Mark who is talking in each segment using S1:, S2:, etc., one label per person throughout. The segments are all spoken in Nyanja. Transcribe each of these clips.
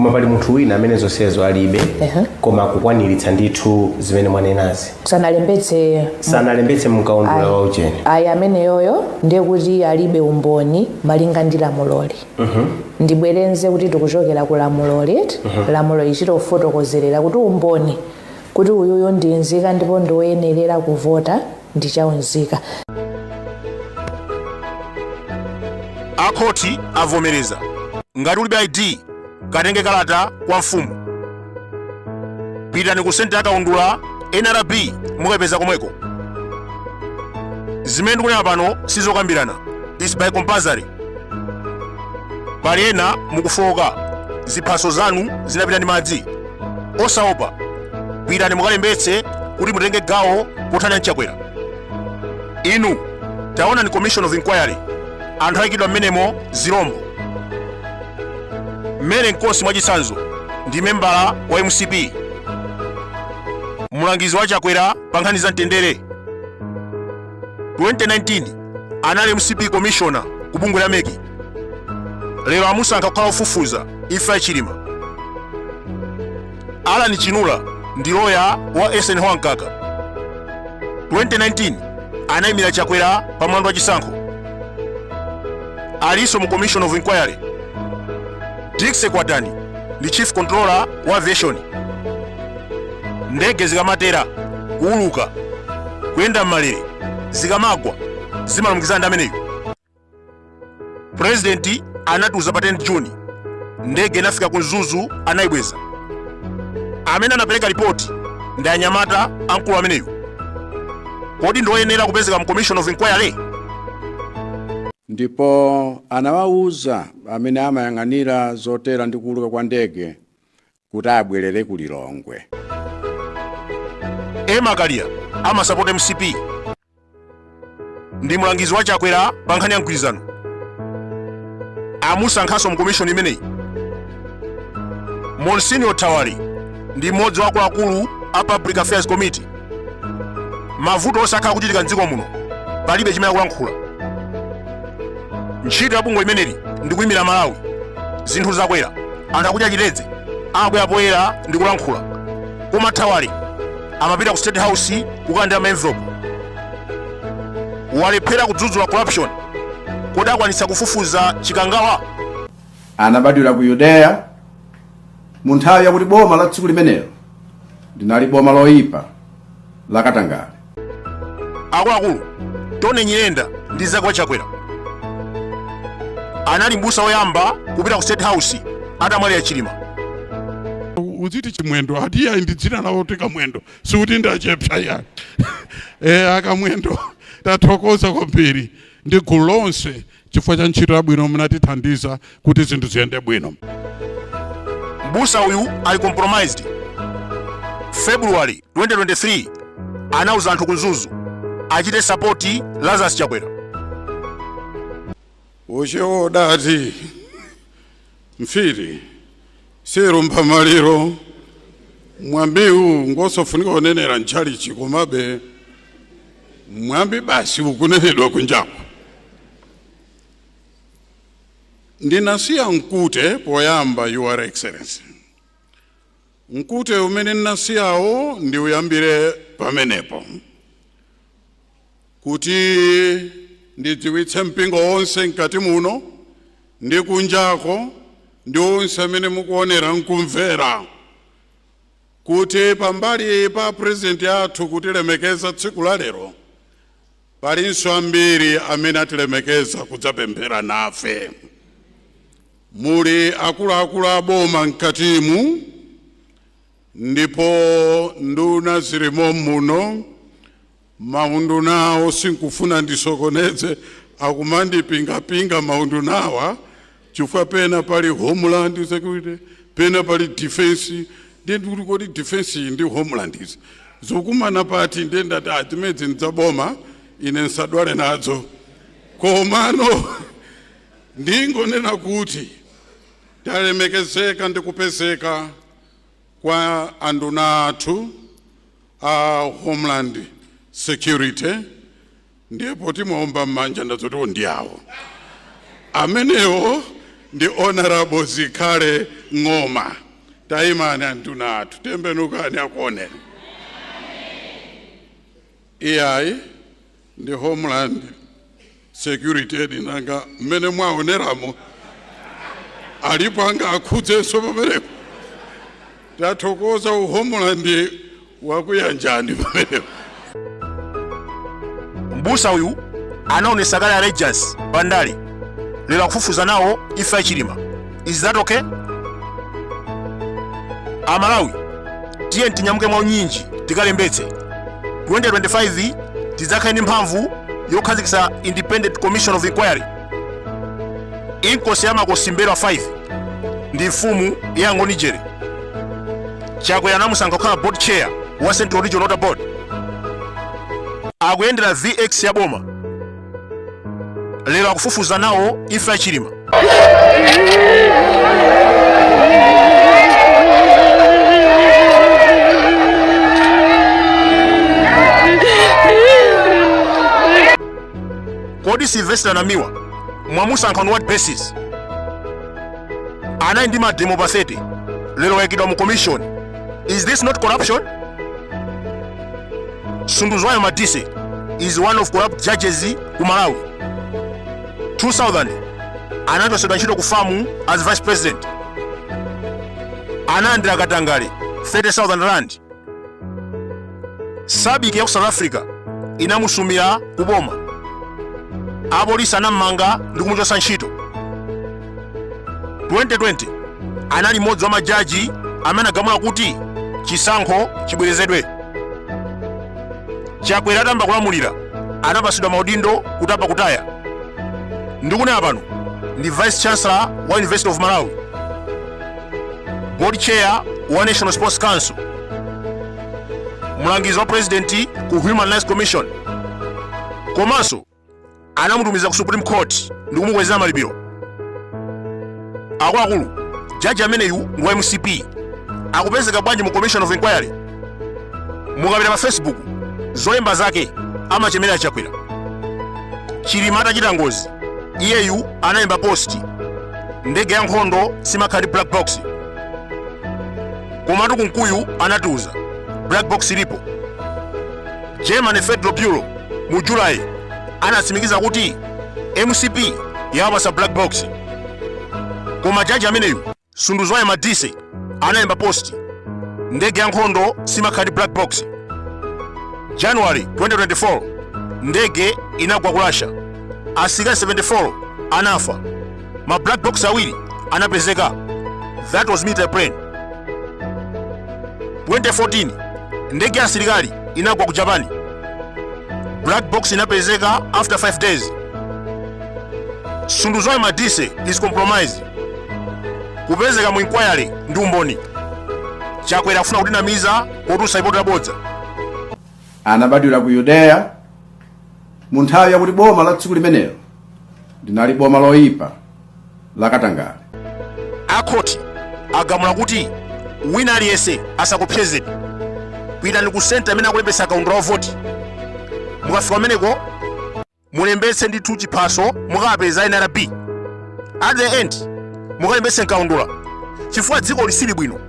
S1: koma pali munthu wina amene zonsezo alibe koma kukwaniritsa ndithu zimene mwanenazi sanalembetse mkaundula wa ucheni
S2: ayi amene yoyo ndiye kuti alibe umboni malinga ndi lamuloli ndibwerenze kuti tikuchokera ku lamuloli lamulo ichitofotokozerera kuti umboni kuti uyuyo ndinzika ndipo ndiwoyenerera kuvota ndichaunzika.
S3: Akhoti avomereza ngati ulibe ID katenge kalata kwa mfumu. Pitani ku senta yakaundula NRB mukapeza komweko. Zimene ndikunena pano sizokambirana, is by compulsory. Pali ena mukufoka ziphaso zanu zinapita ndi madzi osaopa. Pitani mukalembetse kuti mutenge gawo pothana Chakwera. Inu taona ni Commission of Enquiry anthu ayikidwa mmenemo zirombo. Mmene nkosi mwachisanzo ndi membala wa MCP mulangizi wa Chakwera pa nkhani za mtendere. 2019 anali MCP commissioner ku bungwe la Meki. Lero amusankha kukhala ofufuza imfa yachilima. Alan Chinula ndi lawyer wa SN Hwankaka. 2019 anayimira Chakwera pa mlandu wa chisankho. Aliso mu Commission of Enquiry. Dick Kwadani ndi chief controller wa aviation. Ndege zikamatera kuuluka kuyenda mmalire zikamagwa zimalumikizana ameneyo. President anatuza pa 10 Juni ndege inafika ku Zuzu anayibweza. Amene anapereka ripoti ndi anyamata amkulu ameneyo. Kodi ndoyenera kupezeka mu Commission of Enquiry?
S4: Ndipo anawauza amene amayang'anira zotera ndi kuuluka kwa ndege kuti abwerere ku Lilongwe.
S3: Makalia amasapota MCP ndi mulangizi wa Chakwera pa nkhani ya mgwirizano. Amusankhanso mu commission imeneyi. Monsignor Tawari ndi mmodzi wa akuluakulu a Public Affairs Committee. Mavuto osakhala kuchitika mdziko muno palibe chimene akulankhula. Ntchito ya bungwe limeneli ndi kuyimira Malawi. Zinthu zakwera anthu akudya chitedze abwera poyera ndi kulankhula. Koma Tawari amapita ku State House kukalandira ma-envelope. Walephera kudzudzula corruption kodi akwanitsa kufufuza Chikangawa.
S4: Anabadwira ku Yudeya mu nthawi yakuti boma la tsiku limenelo linali boma loyipa la Katangale.
S3: Akuluakulu Tone Nyirenda ndi zake wa Chakwera anali mbusa woyamba kupita ku State House atamwalira chilima.
S5: Uziti chimwendo atiya ndi dzina lawo tika mwendo sikuti ndachepsa yani. Akamwendo tathokoza kwambiri ndi gulu lonse chifukwa cha ntchito yabwino munatithandiza kuti zinthu ziyende bwino.
S3: Mbusa uyu ali compromised. February 2023 anauza anthu ku Zuzu achite sapoti Lazarus Chakwera.
S5: Uchewo dati mfiri sirumba maliro mwambiu ngosofunika kunenera ntchalichi komabe mwambi basi ukunenedwa kunjako. Ndinasiya mkute poyamba Your Excellency. Mkute umene ndinasiyawo ndi uyambire pamenepo kuti ndidziwitse mpingo onse mkati muno ndi kunjako ndi onse amene mukuonera nkumvera kuti pambali pa president yathu kutilemekeza tsiku la lero palinso ambiri amene atilemekeza kudzapemphera nafe. Muli akuluakulu a boma mkatimu ndipo nduna zilimo muno. Maundunawo sinkufuna ndisokoneze akumandipingapinga maundunawa chifukwa pena pali homeland security pena pali defense ndi kuti defense ndi homeland zokumana pati ndenda atimedzi ndzaboma ine nsadwale nadzo komano ndingonena kuti talemekezeka ndi kupezeka kwa anduna athu a homeland security ndipo timaomba mmanja ndazoti ndiyawo amenewo ndi honorable Zikhale Ng'oma. Taimani antunatu tembenukani akuoneni. Iyayi ndi Homeland Security dinanga mmene mwaoneramo alipo anga akhudzenso pamenepo. Tathokoza Homeland wakuyanjani pamenepo.
S3: Mbusa uyu anaonesa kale a Rangers bandali lero akufufuza nawo ifa yachilima. Is that okay? Amalawi tiye tinyamuke mwa unyinji tikalembetse 2025 tidzakhala ndi mphamvu yokhazikitsa Independent Commission of Enquiry. Inkosi ya makosimbero 5 ndi mfumu ya Ngonijere. Chakwera anamusankha kukhala board chair wa Central Regional Water Board. Akuyendera VX ya boma lero akufufuza nawo ifa yachilima. Kodi Sylvester Namiwa mwamusankha on what basis? Ana ndi mademo pa 30 lero wayikidwa mu commission. Is this not corruption? Sunduzwayo Madise is one of corrupt judges ku Malawi. 2000 anachotsedwa ntchito ku famu as vice president. Anandira Katangale 30,000 rand. Sabiki ya ku South Africa inamusumira ku boma. Apolisi anamanga ndi kumuchotsa ntchito. 2020 anali mmodzi wa majaji amene agamula kuti chisankho chibwerezedwe. Chakwera atamba kulamulira anapasidwa maudindo kutapa kutaya. Ndikunena pano ndi vice chancellor wa University of Malawi, board chair wa National Sports Council, mlangizi wa president ku Human Rights Commission, komanso anamutumiza ku Supreme Court ndi kumukwezera malipiro. Akuluakulu jaji ameneyu ndi wa MCP akupezeka bwanji mu Commission of Enquiry? Mukapita pa Facebook zolemba zake amachemera Chakwera. Chilima atachita ngozi iyeyu anayimba post ndege ya nkhondo simakhali black box. Komatu kunkuyu anatiuza black box ilipo. German Federal Bureau mu July anatsimikiza kuti MCP yawapasa black box. Koma jaji ameneyu Sunduzwayo Madise anayimba post ndege ya nkhondo simakhali black box. January 2024 ndege inagwa ku Russia. Asilikali 74 anafa. Ma black box awiri anapezeka. That was military plane. 2014 ndege ya asilikali inagwa ku Japan. Black box inapezeka after 5 days. Sunduzwayo Madise is compromised. Kupezeka mu inquiry ndi umboni. Chakwera afuna kutinamiza potusa ipoti labodza.
S4: Anabadwira ku Yudeya mu nthawi yakuti boma la tsiku limenelo linali boma loyipa la Katangale.
S3: Akhoti agamula kuti wina aliyense asakopsezedwe. Pitani ku center imene akulembetsa kaundula wa voti. Mukafika kumeneko mulembetse ndithu chiphaso mukapeza NRB. At the end mukalembetse kaundula. Chifukwa dziko lisili bwino.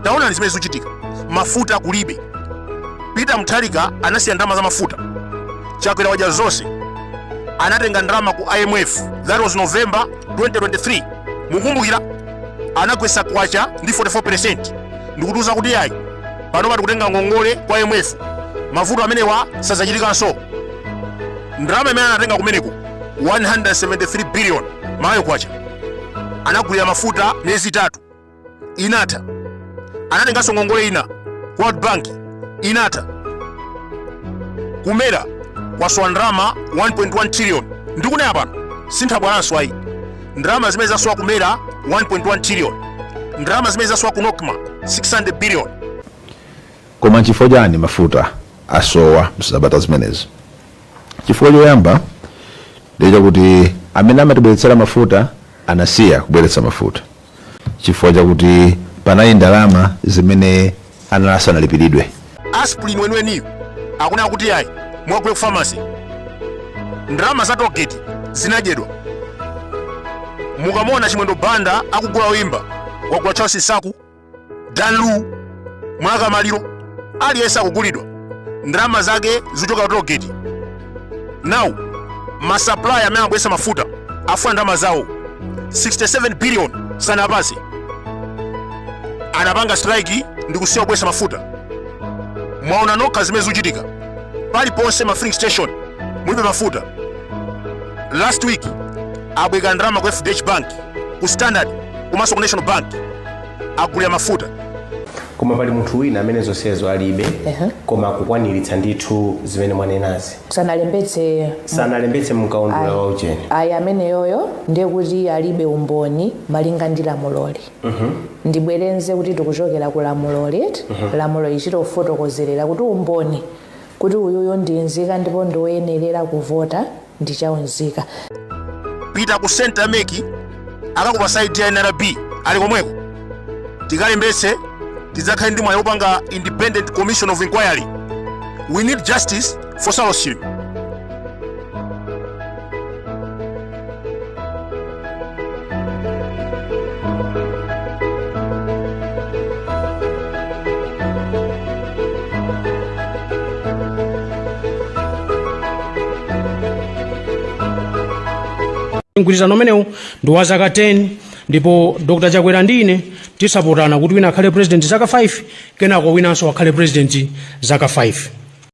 S3: Taona zimene zikuchitika. Mafuta kulibe. Peter Mutharika anasiya ndalama za mafuta. Chakwera waja zonse anatenga ndalama ku IMF. That was November 2023. Mukumbukira anakwesa kwacha ndi 44%. Ndikutuza kuti yayi pano pati kutenga ngongole kwa IMF. Mavuto amenewa sazachitikanso. Ndalama imene anatenga kumeneko 173 billion mayo kwacha. Anagulira mafuta miezi 3 inatha. Anatenganso ngongole ina World Bank inatha. Kumera kwasowa ndalama 1.1 trillion. Ndikunena pano sinthabwaranso ayi. Ndalama zimene zasowa kumera 1.1 trillion. Ndalama zimene zasowa ku Nokma 600 billion.
S6: Koma chifukwa chani mafuta asowa msabata zimenezi? Chifukwa choyamba ndicho kuti amene amatibweretsera mafuta anasiya kubweretsa mafuta. Chifukwa chakuti panali ndalama zimene analipidwe.
S3: Aspirin wenweniyo akunena kuti yayi mwagule ku pharmacy. Ndalama za toll gate zinadyedwa. mukamona chimwendo banda akugula oyimba wagula Charles Saku Danlu mwaka maliro aliyense akugulidwa ndalama zake zichoka toll gate. Now masupply amene abwesa mafuta afuna ndalama zawo 67 billion sanapase, anapanga strike ndi kusiya kubwesa mafuta. Mwaona nokha zimene zikuchitika paliponse ma filling station mulibe mafuta. Last week abweka ndalama ku FDH Bank, ku Standard komanso ku National Bank agulira mafuta.
S1: Koma pali munthu wina amene zonsezo alibe koma kukwaniritsa ndithu zimene mwanenazi sanalembetse mkaundula wa ujeni.
S2: Ayi ameneyoyo ndiye kuti alibe umboni malinga ndi lamuloli. Ndibwerenze kuti tikuchokera ku lamuloli, lamulo ichitofotokozerera kuti umboni kuti uyuyo ndinzika ndipo ndoyenerera kuvota ndichaunzika.
S3: Pita ku Center Meki akakupa site ya NRB ali komweko tikalembetse tizakhale ndi mwayi wopanga Independent Commission of Enquiry. We need justice for Salos Chilima.
S7: Mgwirizano umenewu ndi wa zaka 10 ndipo Dr. Chakwera ndine tisapotana kuti wina akhale president zaka 5 kenako winanso akhale president zaka 5.